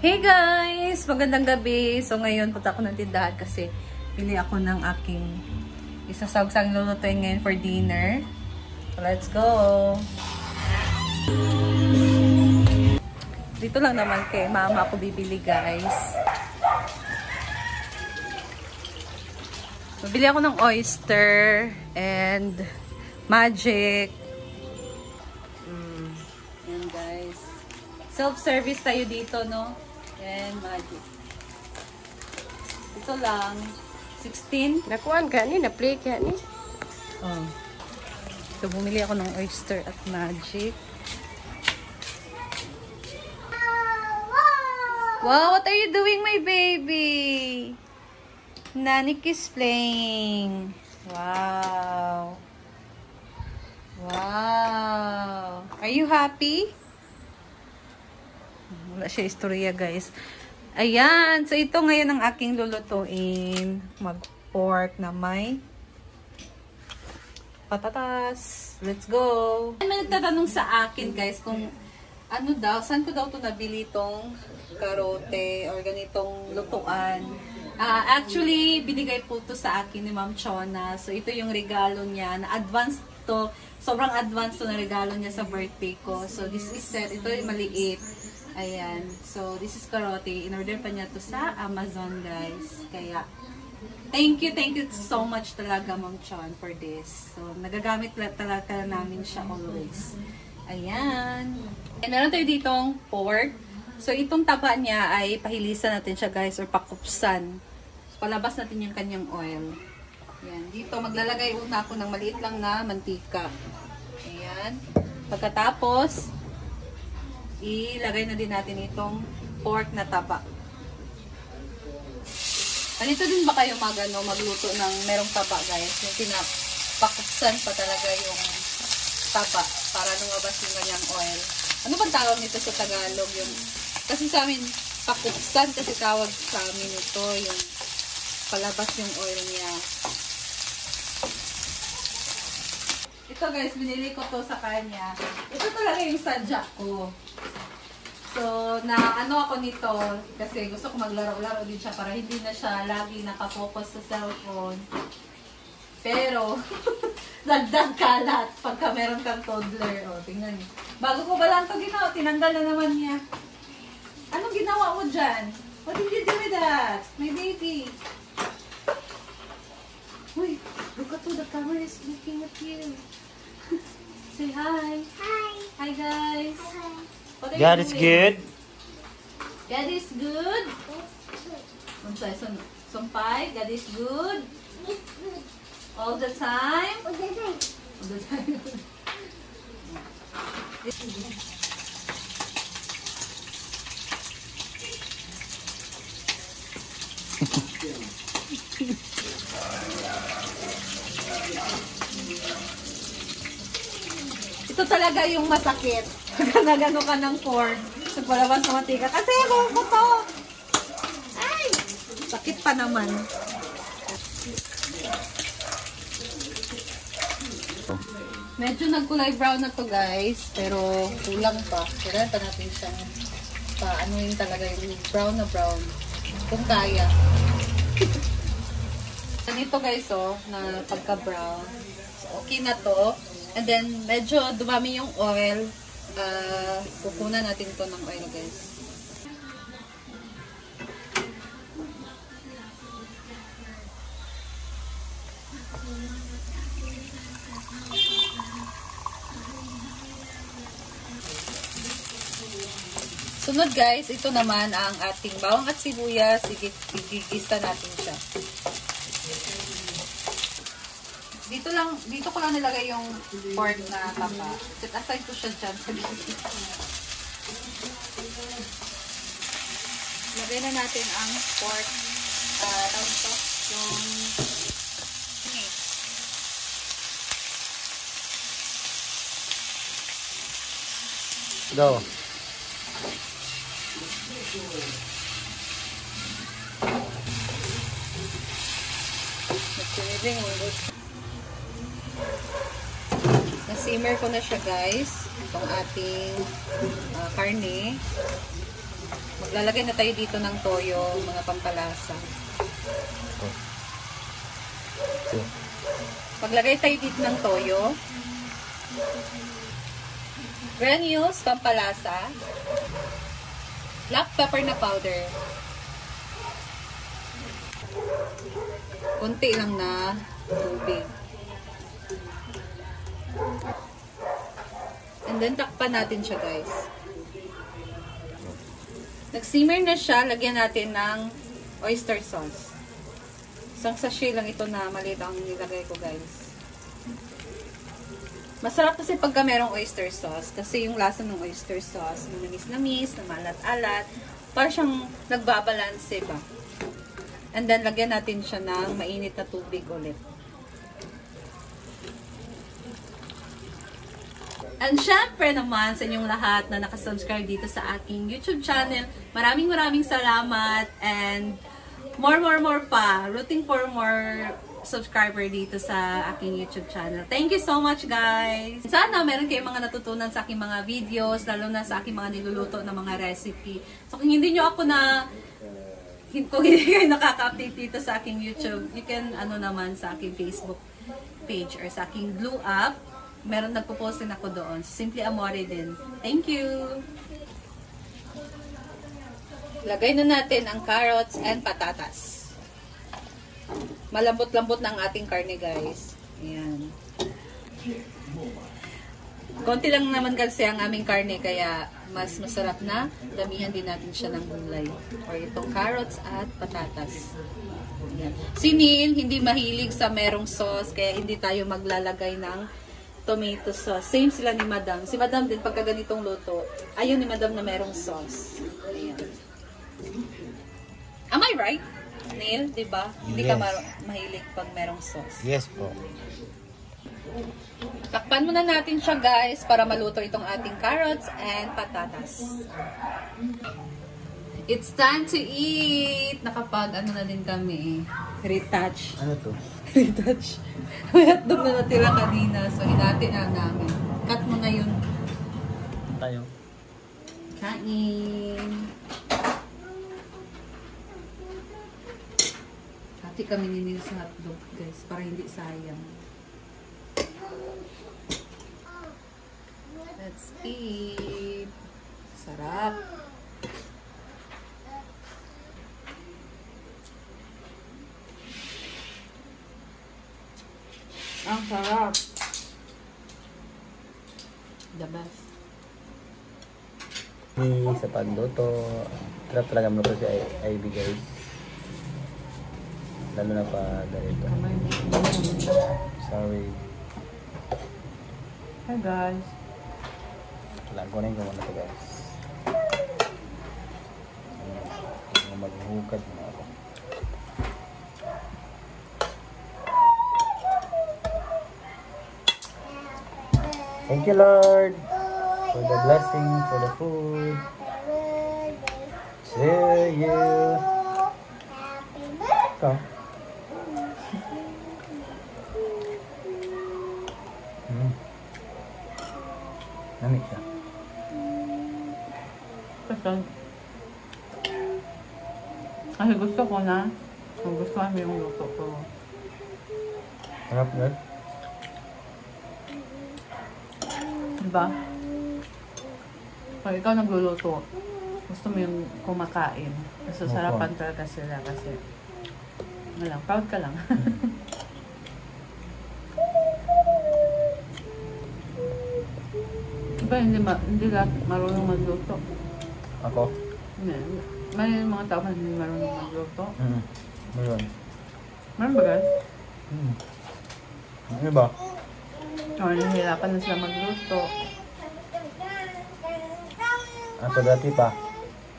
Hey guys! Magandang gabi. So ngayon punta ako ng tindahan kasi pili ako ng aking isasagsang lulutuin ngayon for dinner. So let's go! Dito lang naman kay mama ako bibili guys. Bibili ako ng oyster and magic. Yan guys. Self-service tayo dito, no? And magic. Ito lang. 16. Nakuan ka ni, na-play ka ni. Oh. So, bumili ako ng oyster at magic. Wow, what are you doing, my baby? Nanik is playing. Wow. Wow. Are you happy? Wala siya istorya, guys. Ayan. So, ito ngayon ang aking lulutuin. Mag-pork na may patatas. Let's go! May nagtatanong sa akin, guys, kung ano daw, saan ko daw ito nabili itong karote or ganitong lutuan. Actually, binigay po ito sa akin ni Ma'am Chona. So, ito yung regalo niya. Na-advance to. Sobrang advance to na regalo niya sa birthday ko. So, this is set. Ito yung maliit. Ayan. So, this is karote. In-order pa niya to sa Amazon, guys. Kaya, thank you so much talaga, Ma'am Chon, for this. So, nagagamit talaga namin siya always. Ayan. And meron tayo ditong pork. So, itong taba niya ay pahilisan natin siya, guys, or pakupsan. So, palabas natin yung kanyang oil. Ayan. Dito, maglalagay una ako ng maliit lang na mantika. Ayan. Pagkatapos, ilagay na din natin itong pork na taba. Ganito din ba kayo magluto ng merong taba, guys? Yung pinapakuksan pa talaga yung taba para lumabas yung kanyang oil. Ano bang tawag nito sa Tagalog? Kasi sa amin, pakuksan kasi tawag sa amin ito, yung palabas yung oil niya. Ito guys, binili ko to sa kanya. Ito talaga yung sadya ko. So, ano ako nito, kasi gusto ko maglaro-laro din siya para hindi na siya lagi nakapokus sa cellphone. Pero, dagdag kalat pagka meron kang toddler. O, tingnan niyo. Bago ko ba lang ito ginawa, tinanggal na naman niya. Anong ginawa mo dyan? What did you do with that? My baby. Uy, look at the camera is looking at you. Say hi. Hi. Hi guys. Hi. God is good. God is good. Sumpay, God is good. All the time. All the time. All the time. Ito talaga yung masakit. Pag nagano ka ng corn, nagpalabas ng matika. Kasi ako to. Ay! Sakit pa naman. Medyo nagkulay brown na to guys. Pero kulang pa. Kailangan pa natin siyang paanoin talaga yung brown na brown. Kung kaya. Ganito guys na pagka-brown. So, okay na to. And then, medyo dumami yung oil. Kukunan natin ito ng oil, guys. Sunod, guys, ito naman ang ating bawang at sibuyas. Igigisa natin siya. Dito ko lang nilagay yung pork na tapa. Set aside ko siya dyan sa gilid. Lagay na natin ang pork. Tawag ito, yung Go. Na-simmer ko na siya guys. Itong ating karne. lalagay na tayo dito ng toyo, mga pampalasa. Paglagay tayo dito ng toyo, granules, pampalasa, black pepper na powder, konti lang na tubig. And then, takpan natin siya, guys. Nag-simmer na siya, lagyan natin ng oyster sauce. Isang sachet lang ito na maliit ang nilagay ko, guys. Masarap kasi pagka merong oyster sauce. Kasi yung lasa ng oyster sauce, namis-namis, namalat-alat, para siyang nagbabalanse ba. And then, lagyan natin siya ng mainit na tubig ulit. And syempre naman sa inyong lahat na nakasubscribe dito sa aking YouTube channel, maraming salamat and more pa. Rooting for more subscriber dito sa aking YouTube channel. Thank you so much, guys! Sana meron kayong mga natutunan sa aking mga videos, lalo na sa aking mga niluluto na mga recipe. So kung hindi nyo ako kung hindi kayo nakaka-update dito sa aking YouTube, you can naman sa aking Facebook page or sa aking Blue app. Meron nagpo-post din ako doon. Simply Amore din. Thank you! Lagay na natin ang carrots and patatas. Malambot-lambot na ang ating karne, guys. Ayan. Konti lang naman kasi ang aming karne, kaya mas masarap na. Damihan din natin siya ng gulay. Or itong carrots at patatas. Ayan. Si Neil, hindi mahilig sa merong sauce, kaya hindi tayo maglalagay ng tomato sauce. Same sila ni Madam. Si Madam din, pagka ganitong luto, ayaw ni Madam na merong sauce. Ayan. Am I right, Neil? Diba? Hindi ka mahilig pag merong sauce. Yes po. Takpan muna natin siya, guys, para maluto itong ating carrots and patatas. It's time to eat! Nakapag, na din kami, retouch. Ano to? Retouch. May hotdog na natira kanina, so hinati na namin. Cut mo na yun. Tayo. Kain! Hati kami ninil sa hotdog, guys, para hindi sayang. Let's eat! Sarap! Ang sarap. The best. Sa pagluto, sarap talaga maluto si Ivy, guys. Lalo na pa ganito. Sorry. Hi, guys. Lagunin ko muna ito, guys. Maghukad na ako. Thank you, Lord, for the blessing, for the food. See you. Ito. Namit siya. Kasi gusto ko na. Kung gusto mo yung luto ko. Harap, Lord. Diba? Pag ikaw nagluluto, gusto mo yung kumakain. Nasasarapan talaga sila kasi proud ka lang. Diba hindi lahat marunong magluto? Ako? May mga tao na hindi marunong magluto. Meron. Meron ba, guys? Ano ba? O, nahihirapan na sila magluto. Ako dati pa,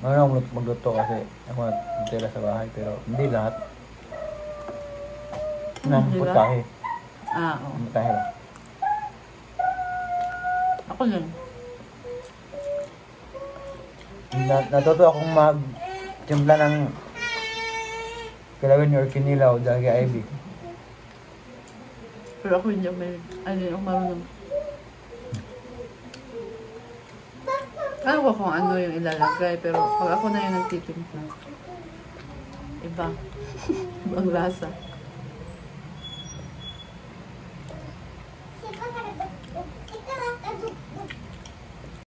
marunong ako magluto kasi ako natira sa bahay, pero hindi lahat. Putahe. Oo. Putahe lang. Ako din. Natuto akong mag-timpla ng kilawin or kinilaw dahil kay Ivy. Pero ako hindi ako marunong. Alam ko kung ano yung ilalagay, pero pag ako na yung nagtitimpla, iba. Ibang lasa.